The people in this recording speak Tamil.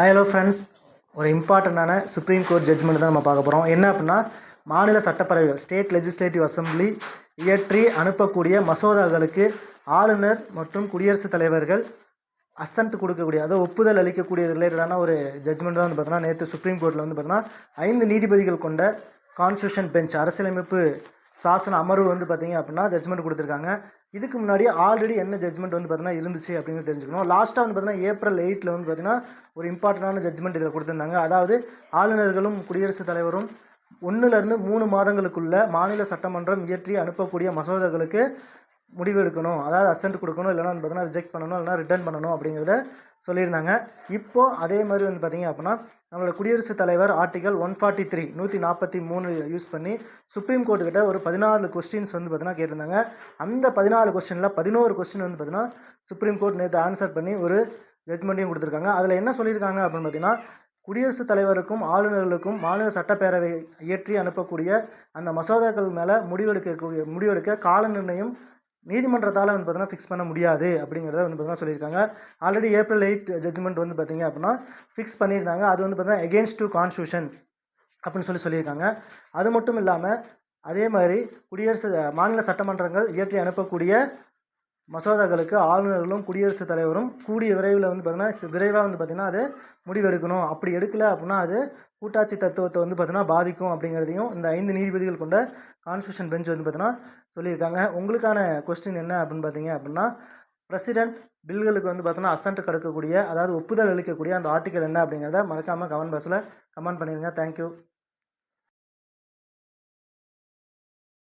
ஹலோ ஃப்ரெண்ட்ஸ், ஒரு இம்பார்ட்டண்ட்டான சுப்ரீம் கோர்ட் ஜட்ஜ்மெண்ட் தான் நம்ம பார்க்க போகிறோம். என்ன அப்படின்னா, மாநில சட்டப்பேரவைகள் ஸ்டேட் லெஜிஸ்லேட்டிவ் அசம்பிளி இயற்றி அனுப்பக்கூடிய மசோதாக்களுக்கு ஆளுநர் மற்றும் குடியரசுத் தலைவர்கள் அசன்ட் கொடுக்கக்கூடிய, அதாவது ஒப்புதல் அளிக்கக்கூடிய ரிலேட்டடான ஒரு ஜட்ஜ்மெண்ட் தான் வந்து பார்த்தீங்கன்னா நேற்று சுப்ரீம் கோர்ட்டில் வந்து பார்த்தீங்கன்னா 5 நீதிபதிகள் கொண்ட கான்ஸ்டியூஷன் பெஞ்ச் அரசியலமைப்பு சாசன அமர்வு வந்து பார்த்தீங்க அப்படின்னா ஜட்ஜ்மெண்ட் கொடுத்துருக்காங்க. இதுக்கு முன்னாடி ஆல்ரெடி என்ன ஜட்ஜ்மெண்ட் வந்து பார்த்தீங்கன்னா இருந்துச்சு அப்படின்னு தெரிஞ்சுக்கணும். லாஸ்ட்டாக வந்து பார்த்தீங்கன்னா April 8 வந்து பார்த்தீங்கன்னா ஒரு இம்பார்ட்டண்டான ஜட்ஜ்மெண்ட் இதில் கொடுத்துருந்தாங்க. அதாவது ஆளுநர்களும் குடியரசுத் தலைவரும் 1லேருந்து 3 மாதங்களுக்குள்ள மாநில சட்டமன்றம் இயற்றி அனுப்பக்கூடிய மசோதாக்களுக்கு முடிவெடுக்கணும், அதாவது அசன்ட் கொடுக்கணும், இல்லைனா வந்து பார்த்தீங்கன்னா ரிஜெக்ட் பண்ணணும், இல்லைனா ரிட்டர்ன் பண்ணணும் அப்படிங்கிறத சொல்லியிருந்தாங்க. இப்போது அதே மாதிரி வந்து பார்த்தீங்க அப்படின்னா நம்மளோட குடியரசுத் தலைவர் ஆர்டிகல் 143 143 யூஸ் பண்ணி சுப்ரீம் கோர்ட்டு கிட்ட ஒரு 14 கொஸ்டின்ஸ் வந்து பார்த்தீங்கன்னா கேட்டிருந்தாங்க. அந்த 14 கொஸ்டினில் 11 கொஸ்டின் வந்து பார்த்தீங்கன்னா சுப்ரீம் கோர்ட் நேற்று ஆன்சர் பண்ணி ஒரு ஜட்ஜ்மெண்ட்டையும் கொடுத்துருக்காங்க. அதில் என்ன சொல்லியிருக்காங்க அப்படின்னு பார்த்தீங்கன்னா, குடியரசுத் தலைவருக்கும் ஆளுநர்களுக்கும் மாநில சட்டப்பேரவை இயற்றி அனுப்பக்கூடிய அந்த மசோதாக்கள் மேலே முடிவெடுக்க கால நிர்ணயம் நீதிமன்றத்தால் வந்து பார்த்தீங்கன்னா ஃபிக்ஸ் பண்ண முடியாது அப்படிங்கிறத வந்து பார்த்தீங்கன்னா சொல்லியிருக்காங்க. ஆல்ரெடி April 8 ஜட்ஜ்மெண்ட் வந்து பார்த்தீங்க அப்படின்னா ஃபிக்ஸ் பண்ணியிருந்தாங்க. அது வந்து பார்த்தீங்கன்னா எகெயின்ஸ்ட் டு கான்ஸ்டியூஷன் அப்படின்னு சொல்லியிருக்காங்க. அது மட்டும் இல்லாமல் அதே மாதிரி மாநில சட்டமன்றங்கள் இயற்றி அனுப்பக்கூடிய மசோதாக்களுக்கு ஆளுநர்களும் குடியரசுத் தலைவரும் கூடிய விரைவில் வந்து பார்த்தீங்கன்னா விரைவாக வந்து பார்த்தீங்கன்னா அது முடிவெடுக்கணும். அப்படி எடுக்கலை அப்படின்னா அது கூட்டாட்சி தத்துவத்தை வந்து பார்த்தீங்கன்னா பாதிக்கும் அப்படிங்கிறதையும் இந்த 5 நீதிபதிகள் கொண்ட கான்ஸ்டியூஷன் பெஞ்ச் வந்து பார்த்தீங்கன்னா சொல்லியிருக்காங்க. உங்களுக்கான கொஸ்டின் என்ன அப்படின்னு பார்த்தீங்க அப்படின்னா, பிரசிடென்ட் பில்களுக்கு வந்து பார்த்தீங்கன்னா அசன்ட் கொடுக்கக்கூடிய, அதாவது ஒப்புதல் அளிக்கக்கூடிய அந்த ஆர்டிகல் என்ன அப்படிங்கிறத மறக்காமல் கமெண்ட் பாக்ஸில் கமெண்ட் பண்ணிடுங்க. தேங்க்யூ.